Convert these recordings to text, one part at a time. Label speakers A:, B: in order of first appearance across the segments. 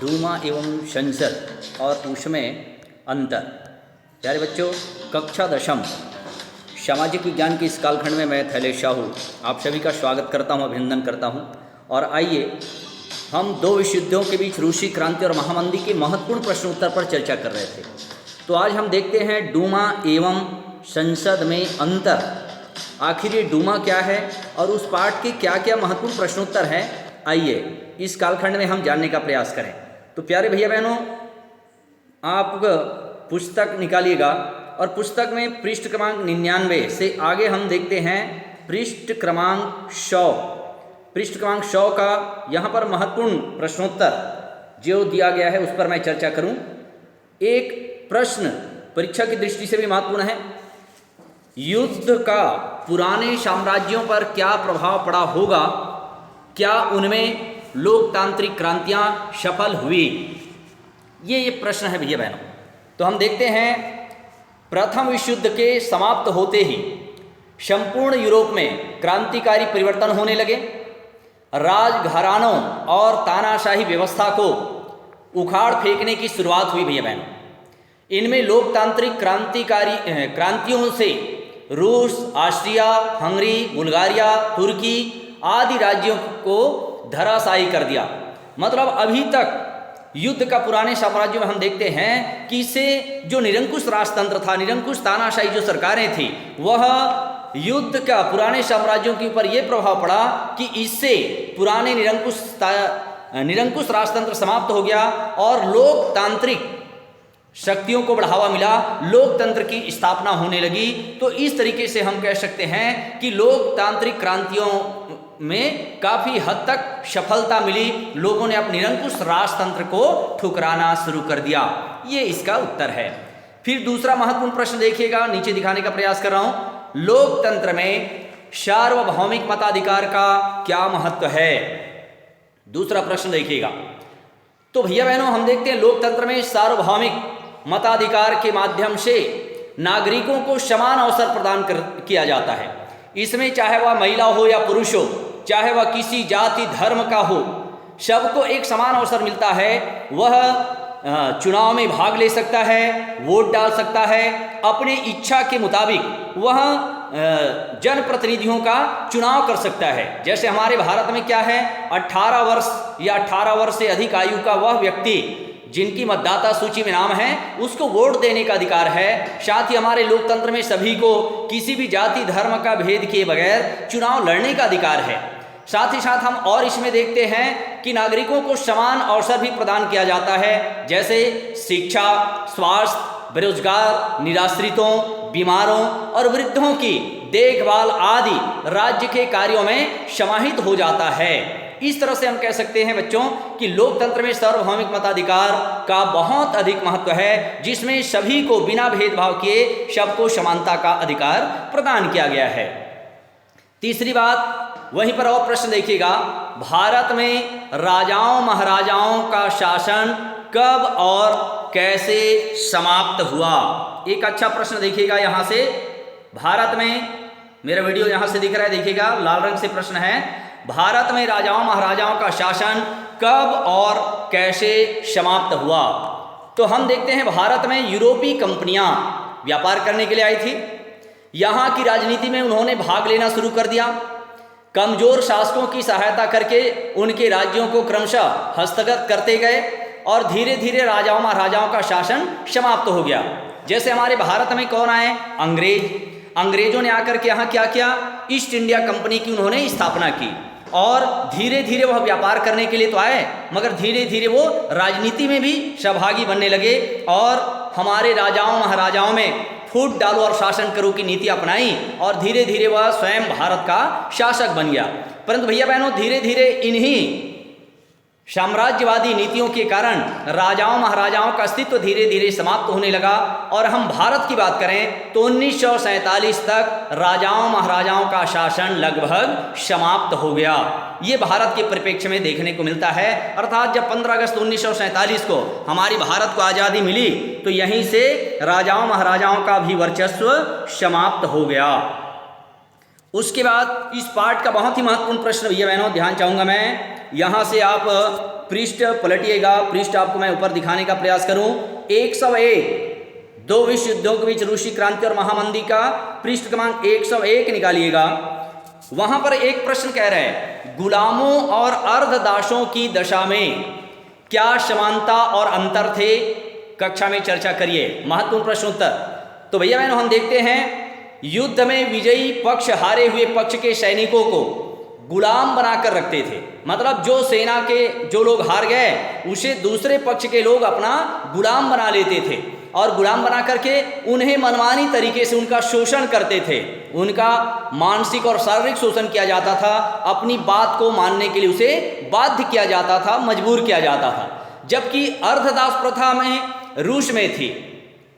A: डूमा एवं संसद और उसमें अंतर। प्यारे बच्चों, कक्षा दशम सामाजिक विज्ञान के इस कालखंड में मैं थैलेश साहू आप सभी का स्वागत करता हूं, अभिनंदन करता हूं। और आइए हम दो विश्वयुद्धों के बीच रूसी क्रांति और महामंदी के महत्वपूर्ण प्रश्नोत्तर पर चर्चा कर रहे थे। तो आज हम देखते हैं डूमा एवं संसद में अंतर। आखिर ये डूमा क्या है और उस पाठ के क्या क्या महत्वपूर्ण प्रश्नोत्तर हैं, आइए इस कालखंड में हम जानने का प्रयास करें। तो प्यारे भैया बहनों, आप पुस्तक निकालिएगा और पुस्तक में पृष्ठ क्रमांक 99 से आगे हम देखते हैं पृष्ठ क्रमांक 100। पृष्ठ क्रमांक 100 का यहाँ पर महत्वपूर्ण प्रश्नोत्तर जो दिया गया है उस पर मैं चर्चा करूँ। एक प्रश्न परीक्षा की दृष्टि से भी महत्वपूर्ण है। युद्ध का पुराने साम्राज्यों पर क्या प्रभाव पड़ा होगा? क्या उनमें लोकतांत्रिक क्रांतियां सफल हुई? ये प्रश्न है भैया बहनों। तो हम देखते हैं प्रथम विश्व युद्ध के समाप्त होते ही संपूर्ण यूरोप में क्रांतिकारी परिवर्तन होने लगे। राजघरानों और तानाशाही व्यवस्था को उखाड़ फेंकने की शुरुआत हुई भैया बहनों। इनमें लोकतांत्रिक क्रांतियों से रूस, ऑस्ट्रिया, हंगरी, बुल्गारिया, तुर्की आदि राज्यों को धराशायी कर दिया। मतलब अभी तक युद्ध का पुराने साम्राज्यों में हम देखते हैं कि इससे जो निरंकुश राजतंत्र था, निरंकुश तानाशाही जो सरकारें थी, वह युद्ध का पुराने साम्राज्यों के ऊपर यह प्रभाव पड़ा कि इससे पुराने निरंकुश राजतंत्र समाप्त हो गया और लोकतांत्रिक शक्तियों को बढ़ावा मिला, लोकतंत्र की स्थापना होने लगी। तो इस तरीके से हम कह सकते हैं कि लोकतांत्रिक क्रांतियों में काफ़ी हद तक सफलता मिली। लोगों ने अपने निरंकुश राजतंत्र को ठुकराना शुरू कर दिया। ये इसका उत्तर है। फिर दूसरा महत्वपूर्ण प्रश्न देखिएगा, नीचे दिखाने का प्रयास कर रहा हूं। लोकतंत्र में सार्वभौमिक मताधिकार का क्या महत्व है? दूसरा प्रश्न देखिएगा। तो भैया बहनों, हम देखते हैं लोकतंत्र में सार्वभौमिक मताधिकार के माध्यम से नागरिकों को समान अवसर प्रदान किया जाता है। इसमें चाहे वह महिला हो या पुरुष हो, चाहे वह किसी जाति धर्म का हो, सबको एक समान अवसर मिलता है। वह चुनाव में भाग ले सकता है, वोट डाल सकता है, अपने इच्छा के मुताबिक वह जनप्रतिनिधियों का चुनाव कर सकता है। जैसे हमारे भारत में क्या है, 18 वर्ष या 18 वर्ष से अधिक आयु का वह व्यक्ति जिनकी मतदाता सूची में नाम है, उसको वोट देने का अधिकार है। साथ ही हमारे लोकतंत्र में सभी को किसी भी जाति धर्म का भेद किए बगैर चुनाव लड़ने का अधिकार है। साथ ही साथ हम और इसमें देखते हैं कि नागरिकों को समान अवसर भी प्रदान किया जाता है। जैसे शिक्षा, स्वास्थ्य, बेरोजगार, निराश्रितों, बीमारों और वृद्धों की देखभाल आदि राज्य के कार्यों में समाहित हो जाता है। इस तरह से हम कह सकते हैं बच्चों कि लोकतंत्र में सार्वभौमिक मताधिकार का बहुत अधिक महत्व है, जिसमें सभी को बिना भेदभाव किए सबको समानता का अधिकार प्रदान किया गया है। तीसरी बात, वहीं पर और प्रश्न देखिएगा। भारत में राजाओं महाराजाओं का शासन कब और कैसे समाप्त हुआ? एक अच्छा प्रश्न देखिएगा यहाँ से। भारत में, मेरा वीडियो यहाँ से दिख रहा है, देखिएगा लाल रंग से प्रश्न है, भारत में राजाओं महाराजाओं का शासन कब और कैसे समाप्त हुआ? तो हम देखते हैं भारत में यूरोपीय कंपनियां व्यापार करने के लिए आई थी। यहाँ की राजनीति में उन्होंने भाग लेना शुरू कर दिया। कमजोर शासकों की सहायता करके उनके राज्यों को क्रमशः हस्तगत करते गए और धीरे धीरे राजाओं महाराजाओं का शासन समाप्त हो गया। जैसे हमारे भारत में कौन आए? अंग्रेजों ने आकर के यहाँ क्या किया? ईस्ट इंडिया कंपनी की उन्होंने स्थापना की और धीरे धीरे वह व्यापार करने के लिए तो आए, मगर धीरे धीरे वो राजनीति में भी सहभागी बनने लगे और हमारे राजाओं महाराजाओं में फूट डालो और शासन करो की नीति अपनाई और धीरे धीरे वह स्वयं भारत का शासक बन गया। परंतु भैया बहनों, धीरे धीरे इन्हीं साम्राज्यवादी नीतियों के कारण राजाओं महाराजाओं का अस्तित्व धीरे धीरे समाप्त होने लगा। और हम भारत की बात करें तो 1947 तक राजाओं महाराजाओं का शासन लगभग समाप्त हो गया। ये भारत के परिप्रेक्ष्य में देखने को मिलता है। अर्थात जब 15 अगस्त 1947 को हमारी भारत को आज़ादी मिली तो यहीं से राजाओं महाराजाओं का भी वर्चस्व समाप्त हो गया। उसके बाद इस पार्ट का बहुत ही महत्वपूर्ण प्रश्न भैया बहनों ध्यान चाहूँगा मैं, यहाँ से आप पृष्ठ पलटिएगा, पृष्ठ आपको मैं ऊपर दिखाने का प्रयास करूँ। 101 दो विश्व युद्धों के बीच रूसी क्रांति और महामंदी का पृष्ठ क्रमांक 101 निकालिएगा। वहाँ पर एक प्रश्न कह रहा है, गुलामों और अर्धदासों की दशा में क्या समानता और अंतर थे, कक्षा में चर्चा करिए। महत्वपूर्ण प्रश्न उत्तर। तो भैया बहनों हम देखते हैं युद्ध में विजयी पक्ष हारे हुए पक्ष के सैनिकों को गुलाम बनाकर रखते थे। मतलब जो सेना के जो लोग हार गए उसे दूसरे पक्ष के लोग अपना गुलाम बना लेते थे और गुलाम बना करके उन्हें मनमानी तरीके से उनका शोषण करते थे, उनका मानसिक और शारीरिक शोषण किया जाता था, अपनी बात को मानने के लिए उसे बाध्य किया जाता था, मजबूर किया जाता था। जबकि अर्धदास प्रथा में रूस में थी,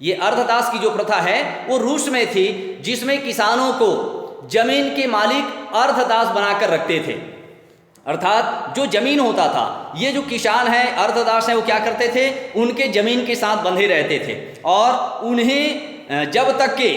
A: ये अर्धदास की जो प्रथा है वो रूस में थी, जिसमें किसानों को जमीन के मालिक अर्धदास बनाकर रखते थे। अर्थात जो जमीन होता था, ये जो किसान है अर्धदास है वो क्या करते थे, उनके जमीन के साथ बंधे रहते थे और उन्हें जब तक के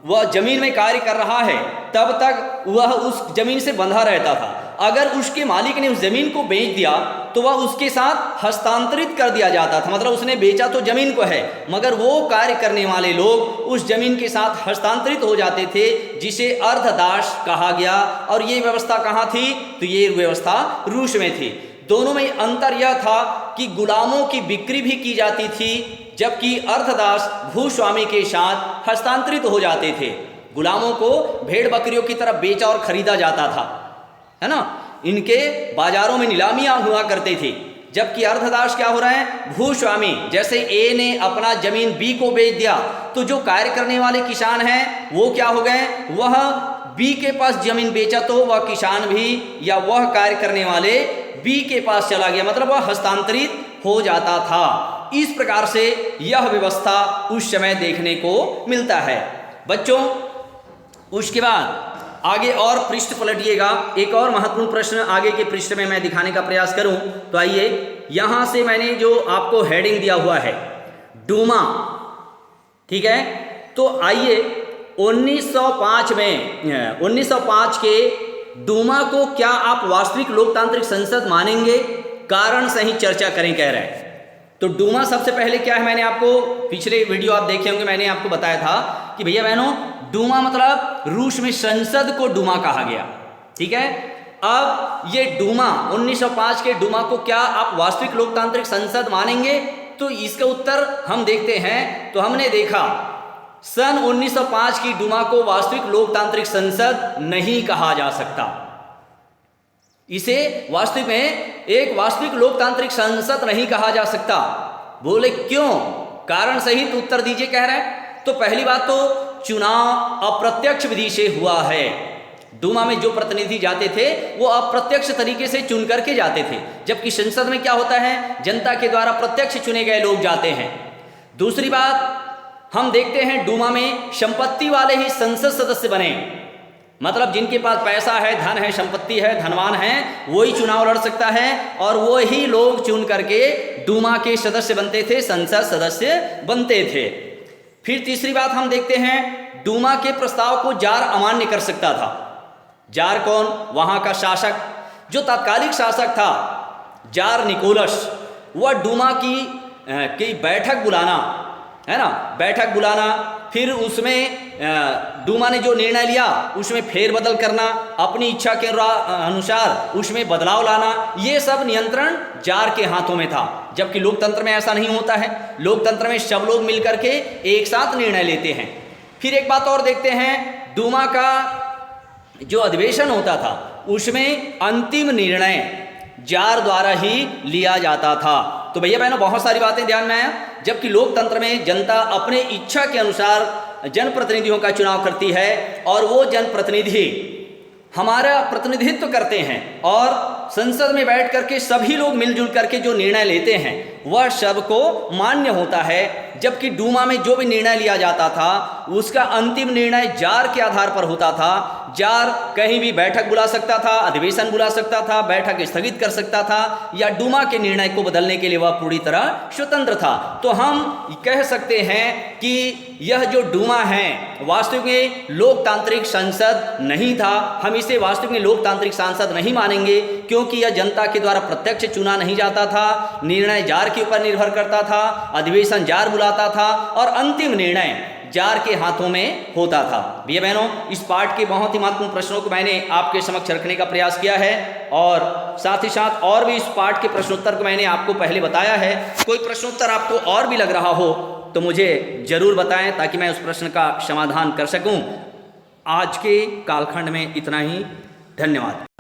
A: वह जमीन में कार्य कर रहा है तब तक वह उस जमीन से बंधा रहता था। अगर उसके मालिक ने उस जमीन को बेच दिया तो वह उसके साथ हस्तांतरित कर दिया जाता था। मतलब उसने बेचा तो जमीन को है, मगर वो कार्य करने वाले लोग उस जमीन के साथ हस्तांतरित हो जाते थे, जिसे अर्धदास कहा गया। और ये व्यवस्था कहाँ थी, तो ये व्यवस्था रूस में थी। दोनों में अंतर यह था कि गुलामों की बिक्री भी की जाती थी, जबकि अर्धदास भूस्वामी के साथ हस्तांतरित हो जाते थे। गुलामों को भेड़ बकरियों की तरह बेचा और खरीदा जाता था, है ना। इनके बाजारों में नीलामियां हुआ करते थे। जबकि अर्धदास क्या हो रहा है, भूस्वामी, जैसे ए ने अपना जमीन बी को बेच दिया तो जो कार्य करने वाले किसान हैं वो क्या हो गए, वह बी के पास जमीन बेचा तो वह किसान भी या वह कार्य करने वाले बी के पास चला गया, मतलब वह हस्तांतरित हो जाता था। इस प्रकार से यह व्यवस्था उस समय देखने को मिलता है। बच्चों उसके बाद आगे और पृष्ठ पलटिएगा, एक और महत्वपूर्ण प्रश्न आगे के पृष्ठ में मैं दिखाने का प्रयास करूं। तो आइए, यहां से मैंने जो आपको हेडिंग दिया हुआ है डूमा, ठीक है। तो आइए 1905 में 1905 के डूमा को क्या आप वास्तविक लोकतांत्रिक संसद मानेंगे, कारण सही चर्चा करें, कह रहे हैं। तो डूमा सबसे पहले क्या है, मैंने आपको पिछले वीडियो आप देखे होंगे, मैंने आपको बताया था कि भैया बहनों डूमा मतलब रूस में संसद को डूमा कहा गया, ठीक है। अब ये डूमा 1905 के डूमा को क्या आप वास्तविक लोकतांत्रिक संसद मानेंगे, तो इसका उत्तर हम देखते हैं। तो हमने देखा सन 1905 की डूमा को वास्तविक लोकतांत्रिक संसद नहीं कहा जा सकता। इसे वास्तविक में एक वास्तविक लोकतांत्रिक संसद नहीं कहा जा सकता। बोले क्यों, कारण सहित उत्तर दीजिए, कह रहे हैं। तो पहली बात तो चुनाव अप्रत्यक्ष विधि से हुआ है। डूमा में जो प्रतिनिधि जाते थे वो अप्रत्यक्ष तरीके से चुन करके जाते थे, जबकि संसद में क्या होता है, जनता के द्वारा प्रत्यक्ष चुने गए लोग जाते हैं। दूसरी बात हम देखते हैं डूमा में संपत्ति वाले ही संसद सदस्य बने, मतलब जिनके पास पैसा है, धन है, संपत्ति है, धनवान है, वही चुनाव लड़ सकता है और वो ही लोग चुन करके डूमा के सदस्य बनते थे, संसद सदस्य बनते थे। फिर तीसरी बात हम देखते हैं डूमा के प्रस्ताव को जार अमान्य कर सकता था। जार कौन, वहाँ का शासक, जो तात्कालिक शासक था जार निकोलस, वह डूमा की बैठक बुलाना, है ना, बैठक बुलाना, फिर उसमें डूमा ने जो निर्णय लिया उसमें फेरबदल करना, अपनी इच्छा के अनुसार उसमें बदलाव लाना, ये सब नियंत्रण जार के हाथों में था। जबकि लोकतंत्र में ऐसा नहीं होता है, लोकतंत्र में सब लोग मिलकर के एक साथ निर्णय लेते हैं। फिर एक बात और देखते हैं, डूमा का जो अधिवेशन होता था उसमें अंतिम निर्णय जार द्वारा ही लिया जाता था। तो भैया बहनों बहुत सारी बातें ध्यान में आया। जबकि लोकतंत्र में जनता अपने इच्छा के अनुसार जनप्रतिनिधियों का चुनाव करती है और वो जनप्रतिनिधि हमारा प्रतिनिधित्व करते हैं और संसद में बैठ करके सभी लोग मिलजुल करके जो निर्णय लेते हैं वह सबको मान्य होता है, जबकि डूमा में जो भी निर्णय लिया जाता था उसका अंतिम निर्णय जार के आधार पर होता था। जार कहीं भी बैठक बुला सकता था, अधिवेशन बुला सकता था, बैठक स्थगित कर सकता था या डूमा के निर्णय को बदलने के लिए वह पूरी तरह स्वतंत्र था। तो हम कह सकते हैं कि यह जो डूमा है वास्तविक में लोकतांत्रिक संसद नहीं था। हम इसे वास्तविक में लोकतांत्रिक संसद नहीं मानेंगे, क्योंकि यह जनता के द्वारा प्रत्यक्ष चुना नहीं जाता था। निर्णय जार के ऊपर निर्भर करता था, अधिवेशन जार बुलाता था और अंतिम निर्णय जार के हाथों में होता था। भैया बहनों, इस पाठ के बहुत ही महत्वपूर्ण प्रश्नों को मैंने आपके समक्ष रखने का प्रयास किया है और साथ ही साथ और भी इस पाठ के प्रश्नोत्तर को मैंने आपको पहले बताया है। कोई प्रश्नोत्तर आपको और भी लग रहा हो तो मुझे जरूर बताएं, ताकि मैं उस प्रश्न का समाधान कर सकूं। आज के कालखंड में इतना ही। धन्यवाद।